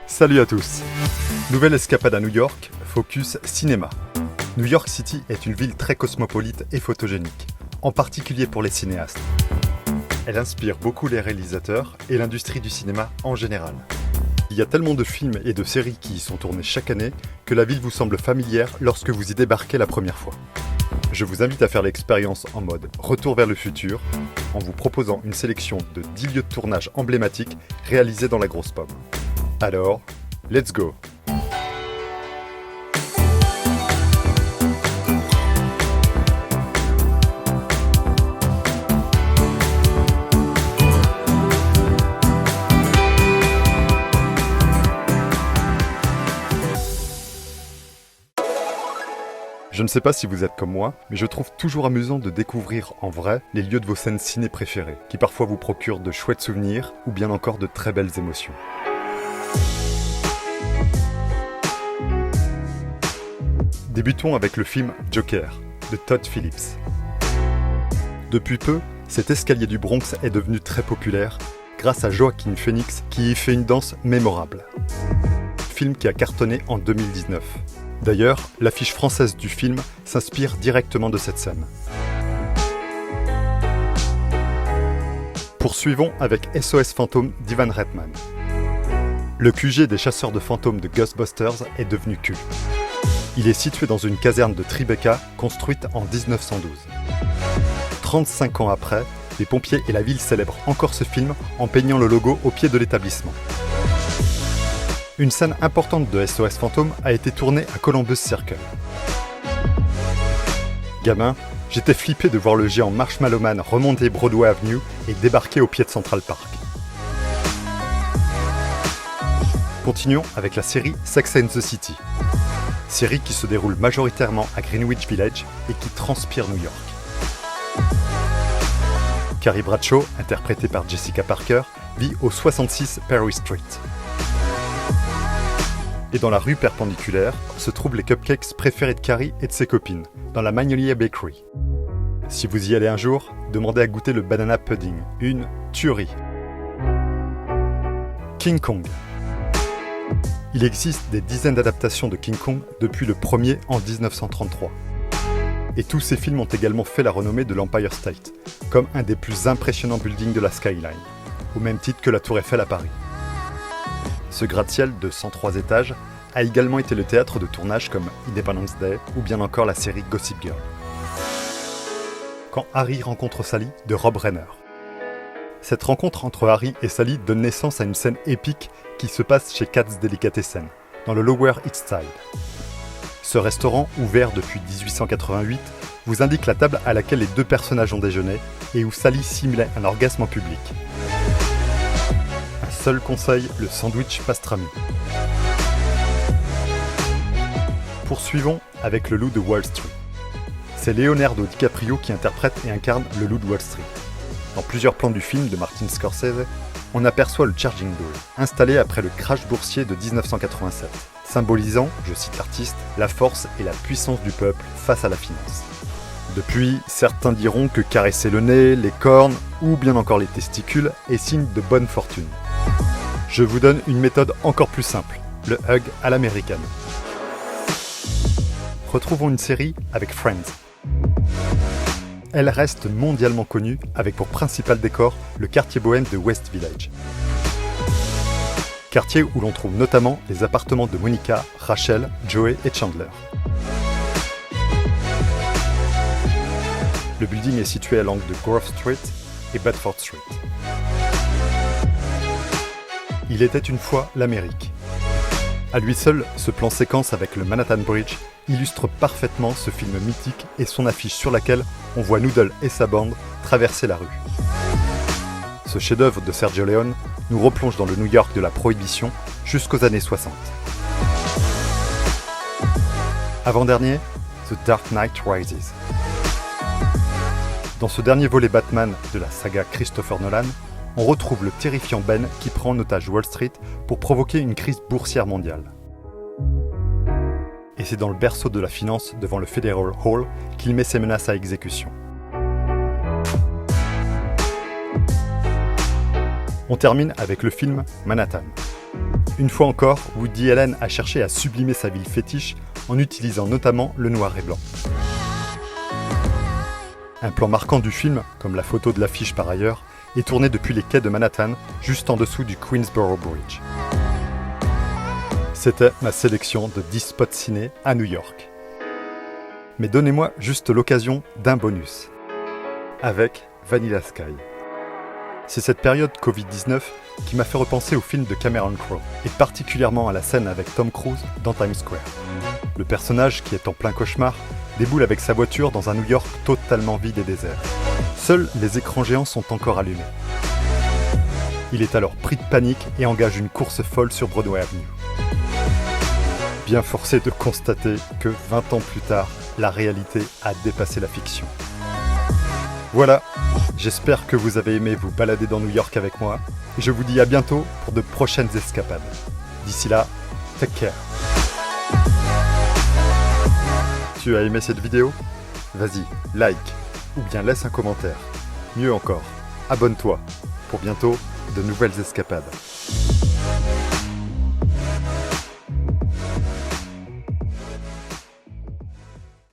Salut à tous. Nouvelle escapade à New York, focus cinéma. New York City est une ville très cosmopolite et photogénique, en particulier pour les cinéastes. Elle inspire beaucoup les réalisateurs et l'industrie du cinéma en général. Il y a tellement de films et de séries qui y sont tournés chaque année que la ville vous semble familière lorsque vous y débarquez la première fois. Je vous invite à faire l'expérience en mode retour vers le futur, en vous proposant une sélection de 10 lieux de tournage emblématiques réalisés dans la grosse pomme. Alors, let's go! Je ne sais pas si vous êtes comme moi, mais je trouve toujours amusant de découvrir en vrai les lieux de vos scènes ciné préférées, qui parfois vous procurent de chouettes souvenirs ou bien encore de très belles émotions. Débutons avec le film Joker, de Todd Phillips. Depuis peu, cet escalier du Bronx est devenu très populaire grâce à Joaquin Phoenix qui y fait une danse mémorable. Film qui a cartonné en 2019. D'ailleurs, l'affiche française du film s'inspire directement de cette scène. Poursuivons avec SOS Fantôme d'Ivan Reitman. Le QG des chasseurs de fantômes de Ghostbusters est devenu culte. Il est situé dans une caserne de Tribeca construite en 1912. 35 ans après, les pompiers et la ville célèbrent encore ce film en peignant le logo au pied de l'établissement. Une scène importante de SOS Fantôme a été tournée à Columbus Circle. Gamin, j'étais flippé de voir le géant Marshmallow Man remonter Broadway Avenue et débarquer au pied de Central Park. Continuons avec la série Sex and the City. Série qui se déroule majoritairement à Greenwich Village et qui transpire New York. Carrie Bradshaw, interprétée par Jessica Parker, vit au 66 Perry Street. Et dans la rue perpendiculaire se trouvent les cupcakes préférés de Carrie et de ses copines, dans la Magnolia Bakery. Si vous y allez un jour, demandez à goûter le banana pudding, une tuerie. King Kong. Il existe des dizaines d'adaptations de King Kong depuis le premier en 1933. Et tous ces films ont également fait la renommée de l'Empire State, comme un des plus impressionnants buildings de la skyline, au même titre que la Tour Eiffel à Paris. Ce gratte-ciel de 103 étages a également été le théâtre de tournages comme Independence Day ou bien encore la série Gossip Girl. Quand Harry rencontre Sally de Rob Reiner. Cette rencontre entre Harry et Sally donne naissance à une scène épique qui se passe chez Katz's Delicatessen, dans le Lower East Side. Ce restaurant, ouvert depuis 1888, vous indique la table à laquelle les deux personnages ont déjeuné et où Sally simulait un orgasme en public. Seul conseil, le sandwich pastrami. Poursuivons avec le loup de Wall Street. C'est Leonardo DiCaprio qui interprète et incarne le loup de Wall Street. Dans plusieurs plans du film de Martin Scorsese, on aperçoit le Charging Bull, installé après le crash boursier de 1987, symbolisant, je cite l'artiste, la force et la puissance du peuple face à la finance. Depuis, certains diront que caresser le nez, les cornes ou bien encore les testicules est signe de bonne fortune. Je vous donne une méthode encore plus simple, le hug à l'américaine. Retrouvons une série avec Friends. Elle reste mondialement connue avec pour principal décor le quartier bohème de West Village. Quartier où l'on trouve notamment les appartements de Monica, Rachel, Joey et Chandler. Le building est situé à l'angle de Grove Street et Bedford Street. Il était une fois l'Amérique. À lui seul, ce plan séquence avec le Manhattan Bridge illustre parfaitement ce film mythique et son affiche sur laquelle on voit Noodle et sa bande traverser la rue. Ce chef-d'œuvre de Sergio Leone nous replonge dans le New York de la Prohibition jusqu'aux années 60. Avant-dernier, The Dark Knight Rises. Dans ce dernier volet Batman de la saga Christopher Nolan, on retrouve le terrifiant Ben qui prend en otage Wall Street pour provoquer une crise boursière mondiale. Et c'est dans le berceau de la finance devant le Federal Hall qu'il met ses menaces à exécution. On termine avec le film Manhattan. Une fois encore, Woody Allen a cherché à sublimer sa ville fétiche en utilisant notamment le noir et blanc. Un plan marquant du film, comme la photo de l'affiche par ailleurs, est tourné depuis les quais de Manhattan, juste en dessous du Queensboro Bridge. C'était ma sélection de 10 spots ciné à New York. Mais donnez-moi juste l'occasion d'un bonus. Avec Vanilla Sky. C'est cette période Covid-19 qui m'a fait repenser au film de Cameron Crowe, et particulièrement à la scène avec Tom Cruise dans Times Square. Le personnage, qui est en plein cauchemar, déboule avec sa voiture dans un New York totalement vide et désert. Seuls les écrans géants sont encore allumés. Il est alors pris de panique et engage une course folle sur Broadway Avenue. Bien forcé de constater que 20 ans plus tard, la réalité a dépassé la fiction. Voilà, j'espère que vous avez aimé vous balader dans New York avec moi. Et je vous dis à bientôt pour de prochaines escapades. D'ici là, take care. Tu as aimé cette vidéo ? Vas-y, like ou bien laisse un commentaire. Mieux encore, abonne-toi pour bientôt de nouvelles escapades.